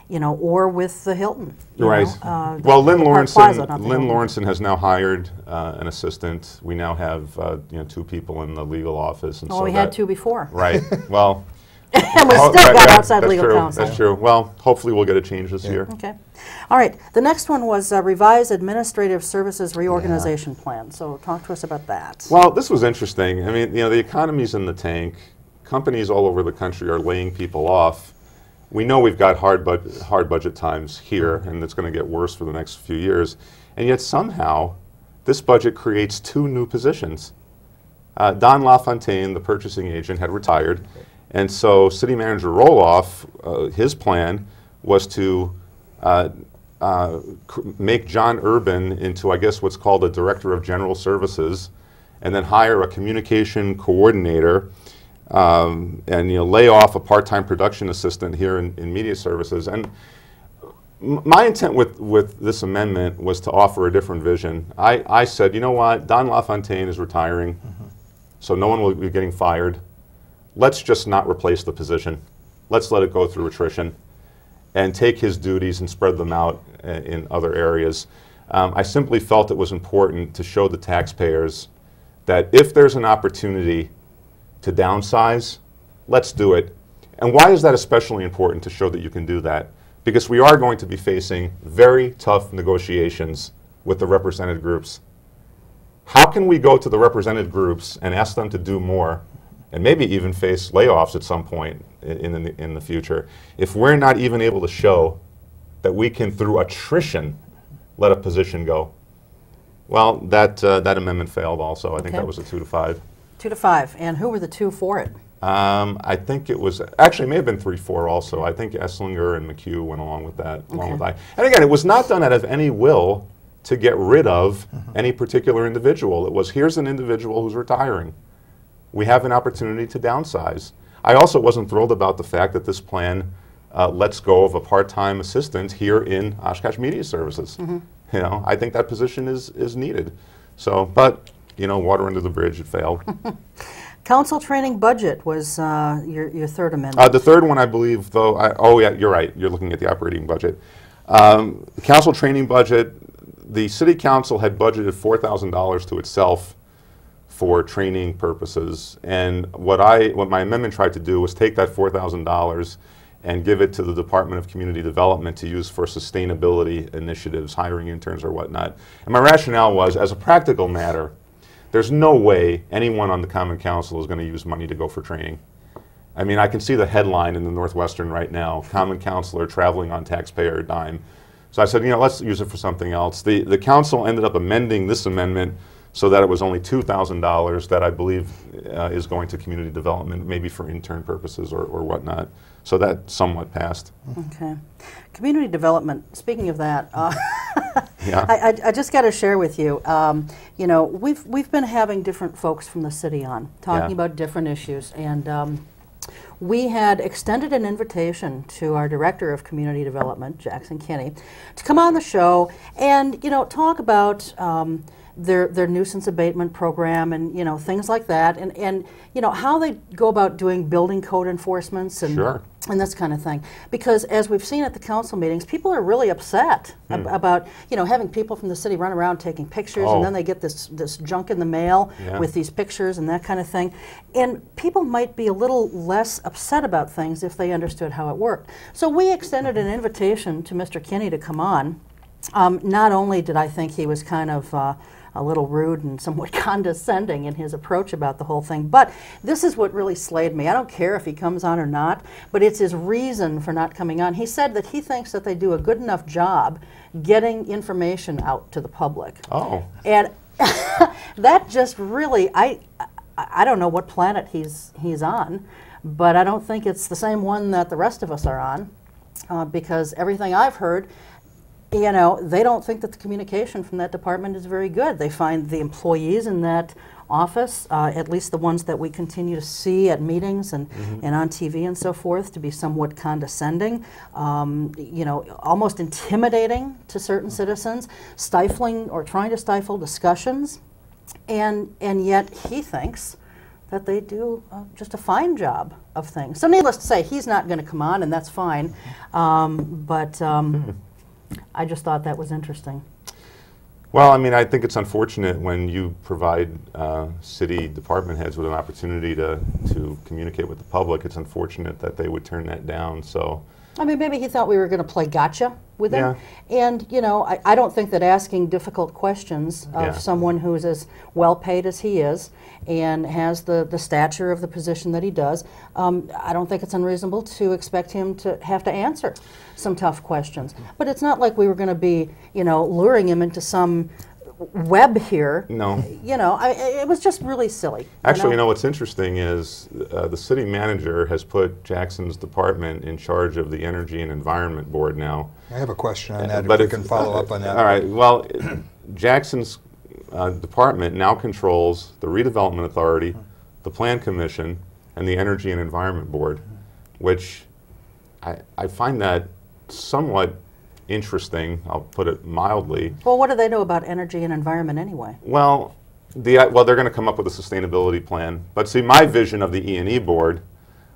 You know, or with the Hilton. Right. Well, Lynn Lawrenson has now hired an assistant. We now have you know, 2 people in the legal office. And well, we had 2 before. Right. Well. And we still got outside legal counsel. That's true. Well, hopefully we'll get a change this year. Okay. All right. The next one was revised administrative services reorganization plan. So talk to us about that. Well, this was interesting. I mean, you know, the economy's in the tank. Companies all over the country are laying people off. We know we've got hard budget times here, and it's going to get worse for the next few years. And yet somehow, this budget creates 2 new positions. Don LaFontaine, the purchasing agent, had retired. And so City Manager Roloff, his plan was to make John Urban into, I guess, what's called a Director of General Services, and then hire a communication coordinator, and, you know, lay off a part-time production assistant here in media services. And my intent with this amendment was to offer a different vision. I said, you know what, Don LaFontaine is retiring, so no one will be getting fired. Let's just not replace the position. Let's let it go through attrition and take his duties and spread them out in other areas. I simply felt it was important to show the taxpayers that if there's an opportunity to downsize, let's do it. And why is that especially important to show that you can do that? Because we are going to be facing very tough negotiations with the represented groups. How can we go to the represented groups and ask them to do more, and maybe even face layoffs at some point in the future, if we're not even able to show that we can, through attrition, let a position go? Well, that amendment failed also. I think that was a 2-5. 2-5. And who were the 2 for it? I think it was, actually it may have been 3-4 also. I think Esslinger and McHugh went along with that. And again, it was not done out of any will to get rid of any particular individual. It was, here's an individual who's retiring. We have an opportunity to downsize. I also wasn't thrilled about the fact that this plan lets go of a part-time assistant here in Oshkosh Media Services. You know, I think that position is needed. So, but, you know, water under the bridge, it failed. Council training budget was your third amendment. The third one, I believe, though, oh yeah, you're right. You're looking at the operating budget. Council training budget, the City Council had budgeted $4,000 to itself for training purposes, and what my amendment tried to do was take that $4,000 and give it to the Department of Community Development to use for sustainability initiatives, hiring interns or whatnot. And my rationale was, as a practical matter, there's no way anyone on the Common Council is going to use money to go for training. I mean, I can see the headline in the Northwestern right now, Common Councilor traveling on taxpayer dime. So I said, you know, let's use it for something else. The council ended up amending this amendment so that it was only $2,000 that I believe is going to community development, maybe for intern purposes or whatnot. So that somewhat passed. Okay. Community development, speaking of that, yeah. I just got to share with you, you know, we've been having different folks from the city on, talking about different issues, and we had extended an invitation to our Director of Community Development, Jackson Kinney, to come on the show and, you know, talk about their nuisance abatement program and, you know, things like that, and you know, how they go about doing building code enforcements and Sure. and this kind of thing. Because as we've seen at the council meetings, people are really upset about, you know, having people from the city run around taking pictures, and then they get this junk in the mail with these pictures and that kind of thing. And people might be a little less upset about things if they understood how it worked. So we extended an invitation to Mr. Kinney to come on. Not only did I think he was kind of a little rude and somewhat condescending in his approach about the whole thing, but this is what really slayed me. I don't care if he comes on or not, but it's his reason for not coming on. He said that he thinks that they do a good enough job getting information out to the public. Oh. And that just really, I don't know what planet he's on, but I don't think it's the same one that the rest of us are on, because everything I've heard, you know, they don't think that the communication from that department is very good. They find the employees in that office, at least the ones that we continue to see at meetings and on TV and so forth, to be somewhat condescending, you know, almost intimidating to certain citizens, stifling or trying to stifle discussions, and yet he thinks that they do just a fine job of things. So needless to say, he's not going to come on, and that's fine, but I just thought that was interesting. Well, I mean, I think it's unfortunate when you provide city department heads with an opportunity to communicate with the public. It's unfortunate that they would turn that down. So, I mean, maybe he thought we were going to play gotcha with him. And, you know, I don't think that asking difficult questions of someone who is as well paid as he is and has the stature of the position that he does, I don't think it's unreasonable to expect him to have to answer some tough questions. But it's not like we were going to be, you know, luring him into some web here. No. You know, it was just really silly. Actually, you know, what's interesting is the city manager has put Jackson's department in charge of the Energy and Environment Board now. I have a question on that, if we can follow up on that. All right. Well, Jackson's department now controls the Redevelopment Authority, the Plan Commission, and the Energy and Environment Board, which I find that somewhat interesting, I'll put it mildly. Well, what do they know about energy and environment anyway? Well, they're going to come up with a sustainability plan. But see, my vision of the E&E board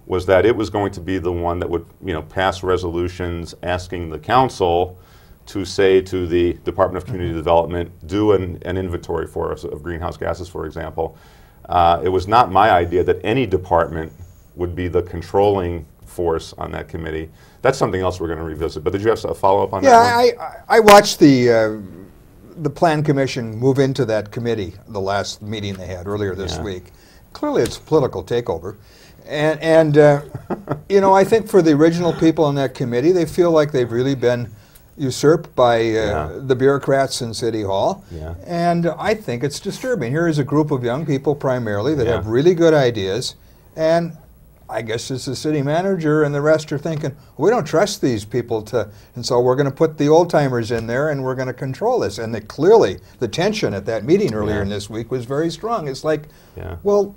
was that it was going to be the one that would, you know, pass resolutions asking the council to say to the Department of Community Development, do an inventory for us of greenhouse gases, for example. It was not my idea that any department would be the controlling force on that committee. That's something else we're going to revisit. But did you have a follow-up on that? Yeah, I watched the Plan Commission move into that committee, the last meeting they had earlier this week. Clearly it's a political takeover. And you know, I think for the original people on that committee, they feel like they've really been usurped by the bureaucrats in City Hall. And I think it's disturbing. Here is a group of young people primarily that have really good ideas, and I guess it's the city manager and the rest are thinking, we don't trust these people and so we're going to put the old timers in there and we're going to control this. And clearly the tension at that meeting earlier in this week was very strong. It's like, well,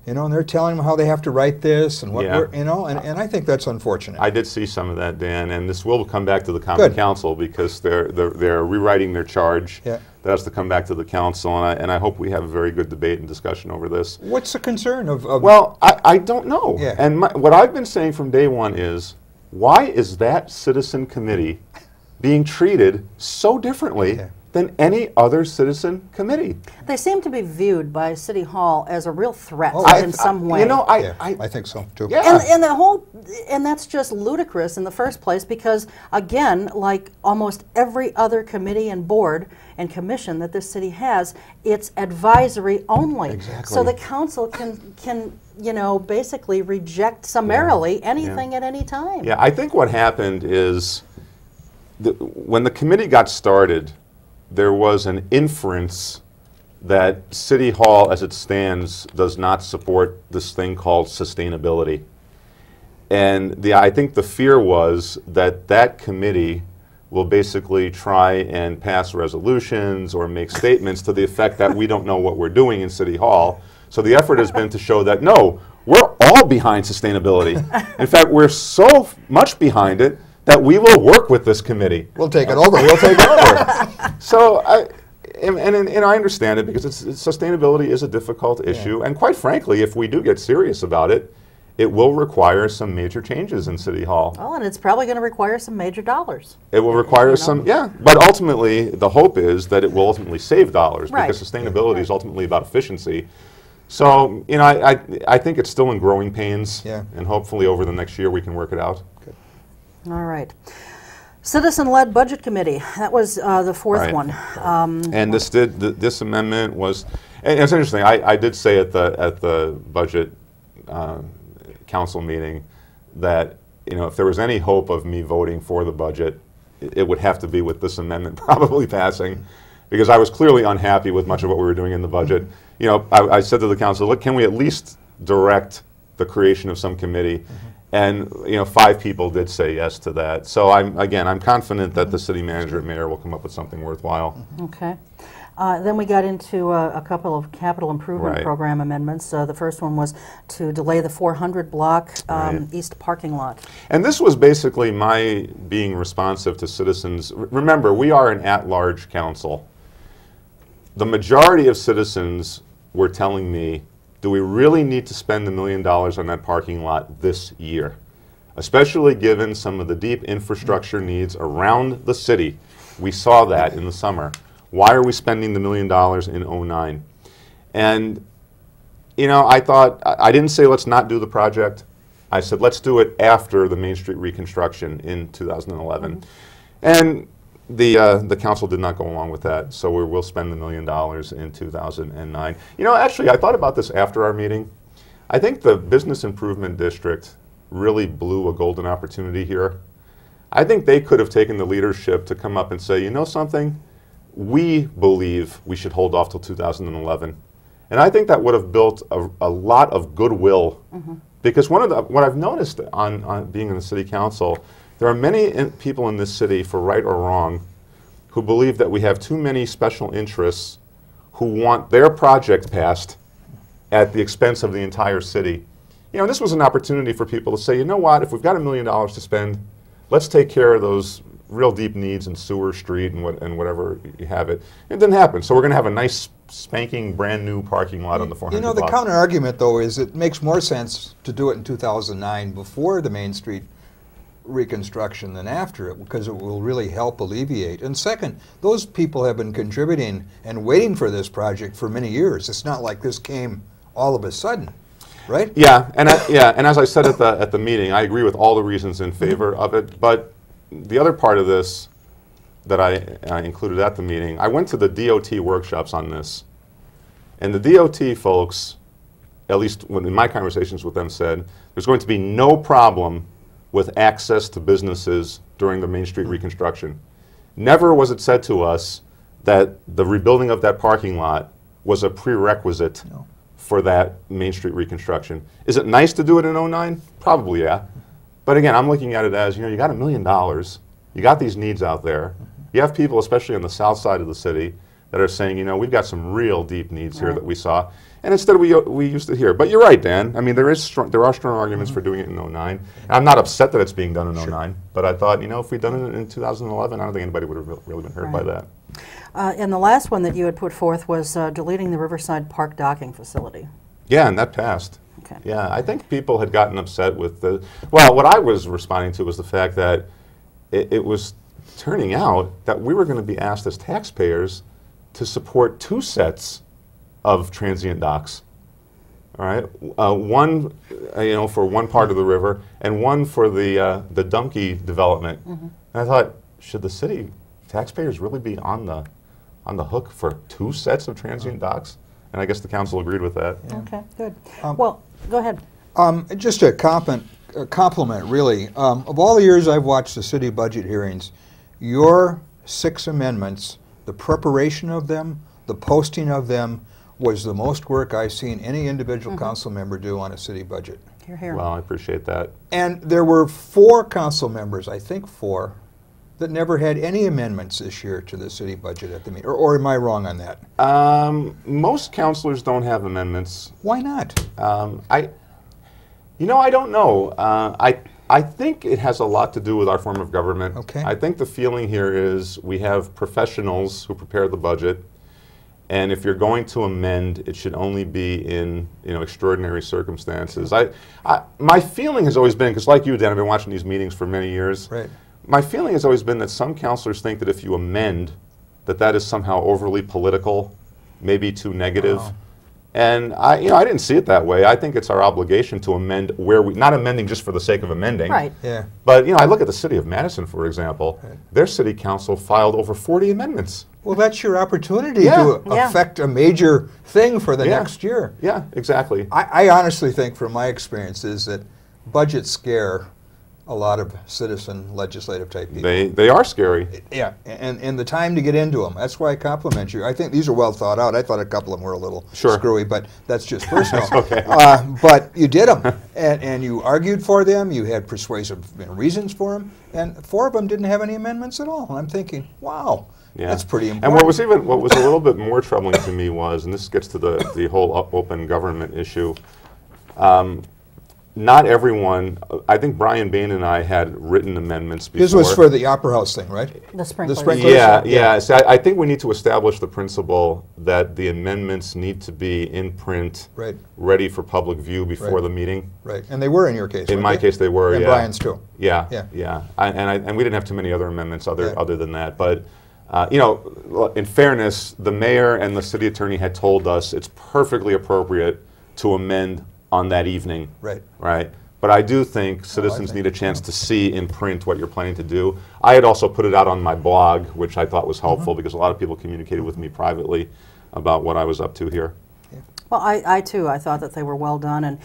you know, and they're telling them how they have to write this and what we're, you know, and I think that's unfortunate. I did see some of that, Dan, and this will come back to the Common Council because they're rewriting their charge. That has to come back to the council, and I hope we have a very good debate and discussion over this. What's the concern of Well, I don't know. And what I've been saying from day one is, why is that citizen committee being treated so differently than any other citizen committee? They seem to be viewed by City Hall as a real threat in some way. You know, I think so too. And that's just ludicrous in the first place because, again, like almost every other committee and board and commission that this city has, it's advisory only. So the council can you know, basically reject summarily anything at any time. Yeah, I think what happened is when the committee got started, there was an inference that City Hall, as it stands, does not support this thing called sustainability. And I think the fear was that that committee will basically try and pass resolutions or make statements to the effect that we don't know what we're doing in City Hall. So the effort has been to show that, no, we're all behind sustainability. In fact, we're so much behind it that we will work with this committee. We'll take it over. We'll take it over. So, and I understand it because sustainability is a difficult issue. And quite frankly, if we do get serious about it, it will require some major changes in City Hall. Well, and it's probably going to require some major dollars. It will require some, yeah. But ultimately, the hope is that it will ultimately save dollars because sustainability is ultimately about efficiency. So, you know, I think it's still in growing pains. Yeah. And hopefully over the next year we can work it out. Good. All right. Citizen-led budget committee. That was the fourth one. And this amendment was, and it's interesting. I did say at the budget council meeting that, you know, if there was any hope of me voting for the budget, it would have to be with this amendment probably passing, because I was clearly unhappy with much of what we were doing in the budget. You know, I said to the council, look, can we at least direct the creation of some committee? And, you know, 5 people did say yes to that. So I'm confident that the city manager and mayor will come up with something worthwhile. Okay. Then we got into a couple of capital improvement program amendments. The first one was to delay the 400 block east parking lot. And this was basically my being responsive to citizens. Remember, we are an at-large council. The majority of citizens were telling me, do we really need to spend $1 million on that parking lot this year? Especially given some of the deep infrastructure needs around the city. We saw that in the summer. Why are we spending the $1 million in '09? And, you know, I thought, I didn't say let's not do the project. I said let's do it after the Main Street reconstruction in 2011. And the council did not go along with that, so we will spend the $1 million in 2009. You know, actually, I thought about this after our meeting. I think the Business Improvement District really blew a golden opportunity here. I think they could have taken the leadership to come up and say, you know something? We believe we should hold off till 2011. And I think that would have built a lot of goodwill. Because what I've noticed on being in the city council, there are many people in this city, for right or wrong, who believe that we have too many special interests who want their project passed at the expense of the entire city. You know, this was an opportunity for people to say, you know what, if we've got $1 million to spend, let's take care of those real deep needs in Sewer Street and whatever you have it. It didn't happen. So we're going to have a nice spanking brand new parking lot on the 400 You know, the block. counter argument though is it makes more sense to do it in 2009 before the Main Street reconstruction than after it, because it will really help alleviate. And second, those people have been contributing and waiting for this project for many years. It's not like this came all of a sudden, right? Yeah, and as I said at the meeting, I agree with all the reasons in favor of it, but the other part of this that I included at the meeting, I went to the DOT workshops on this, and the DOT folks, at least in my conversations with them, said there's going to be no problem with access to businesses during the Main Street reconstruction. Never was it said to us that the rebuilding of that parking lot was a prerequisite for that Main Street reconstruction. Is it nice to do it in '09? Probably, yeah. But again, I'm looking at it as, you know, you got $1 million, you got these needs out there, you have people, especially on the south side of the city, that are saying, you know, we've got some real deep needs here that we saw, and instead we used it here. But you're right, Dan. I mean, there are strong arguments for doing it in '09. And I'm not upset that it's being done in '09, but I thought, you know, if we'd done it in 2011, I don't think anybody would have really been hurt by that. And the last one that you had put forth was deleting the Riverside Park docking facility. Yeah, and that passed. Okay. Yeah, I think people had gotten upset with the, well, what I was responding to was the fact that it was turning out that we were going to be asked as taxpayers to support 2 sets of transient docks. All right, one, you know, for one part of the river, and one for the Dumpke development. And I thought, should the city taxpayers really be on the hook for 2 sets of transient docks? And I guess the council agreed with that. Yeah. Okay, good. Well, go ahead. Just a compliment, really. Of all the years I've watched the city budget hearings, your 6 amendments, the preparation of them, the posting of them, was the most work I've seen any individual council member do on a city budget. Hear, hear. Well, I appreciate that. And there were 4 council members, I think 4, that never had any amendments this year to the city budget at the meeting. Or am I wrong on that? Most councilors don't have amendments. Why not? You know, I don't know. I think it has a lot to do with our form of government. Okay. I think the feeling here is we have professionals who prepare the budget, and if you're going to amend, it should only be in extraordinary circumstances. My feeling has always been, because like you, Dan, I've been watching these meetings for many years. Right. My feeling has always been that some councilors think that if you amend, that is somehow overly political, maybe too negative. Wow. And I didn't see it that way. I think it's our obligation to amend where not amending just for the sake of amending. Right. Yeah. But I look at the city of Madison, for example. Right. Their city council filed over 40 amendments. Well, that's your opportunity to affect a major thing for the next year. Yeah, exactly. I honestly think, from my experiences, that budgets scare a lot of citizen legislative type people. They are scary. Yeah, and the time to get into them. That's why I compliment you. I think these are well thought out. I thought a couple of them were a little screwy, but that's just personal. Okay. But you did them, and you argued for them. You had persuasive reasons for them, and 4 of them didn't have any amendments at all. And I'm thinking, wow, that's pretty important. And what was a little bit more troubling to me was, and this gets to the whole open government issue. Not everyone, I think Brian Bain and I had written amendments before. This was for the Opera House thing, right? The sprinklers. Yeah. So I think we need to establish the principle that the amendments need to be in print, ready for public view before the meeting. Right, and they were in your case. In my case, they were. And Brian's too. Yeah. And we didn't have too many other amendments other than that. But in fairness, the mayor and the city attorney had told us it's perfectly appropriate to amend on that evening. Right. But I do think citizens need a chance to see in print what you're planning to do. I had also put it out on my blog, which I thought was helpful because a lot of people communicated with me privately about what I was up to here. Well, I too, I thought that they were well done. And,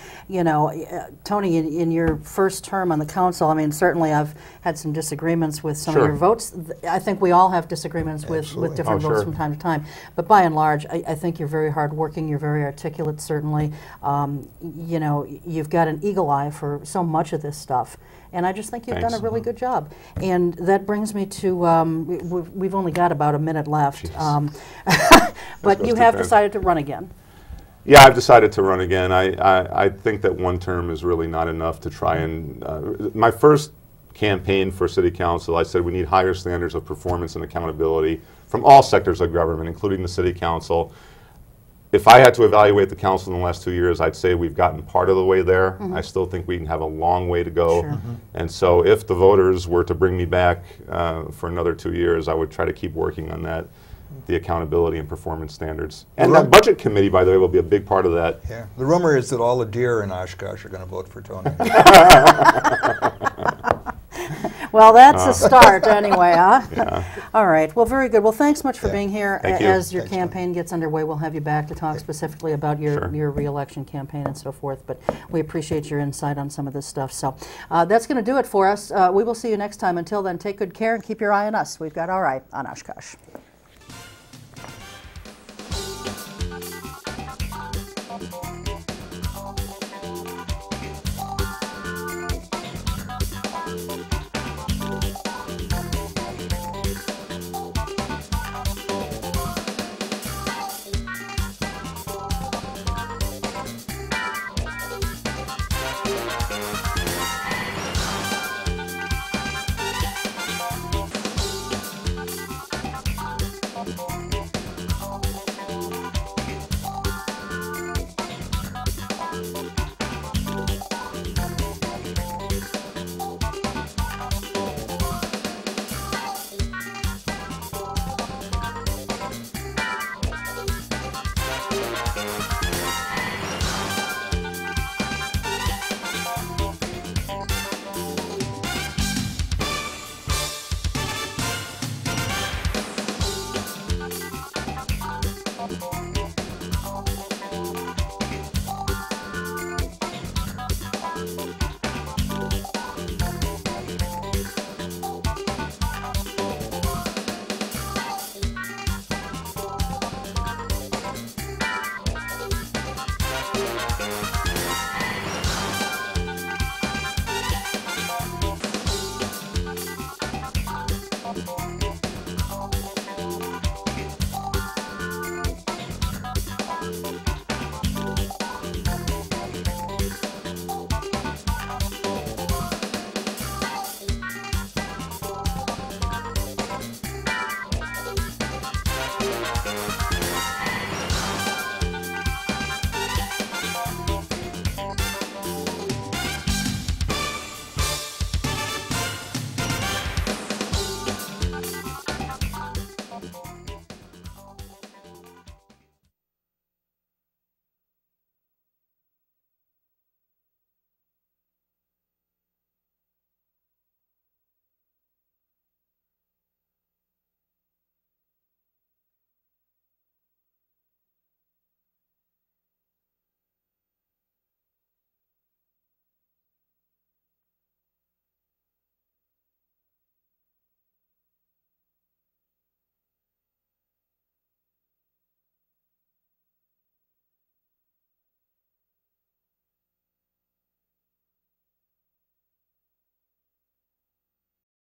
Tony, in your first term on the council, I mean, certainly I've had some disagreements with some of your votes. I think we all have disagreements with different votes from time to time. But by and large, I think you're very hardworking. You're very articulate, certainly. You've got an eagle eye for so much of this stuff. And I just think you've done a really good job. And that brings me to, we've only got about a minute left. But you have decided to run again. Yeah, I've decided to run again. I think that one term is really not enough to try and... my first campaign for city council, I said we need higher standards of performance and accountability from all sectors of government, including the city council. If I had to evaluate the council in the last 2 years, I'd say we've gotten part of the way there. I still think we can have a long way to go. And so if the voters were to bring me back for another 2 years, I would try to keep working on that. The accountability and performance standards. And that budget committee, by the way, will be a big part of that. Yeah. The rumor is that all the deer in Oshkosh are going to vote for Tony. Well, that's a start anyway, huh? Yeah. All right. Well, very good. Well, thanks much for being here. As your campaign gets underway, we'll have you back to talk specifically about your re-election campaign and so forth. But we appreciate your insight on some of this stuff. So that's going to do it for us. We will see you next time. Until then, take good care and keep your eye on us. We've got Our Eye on Oshkosh.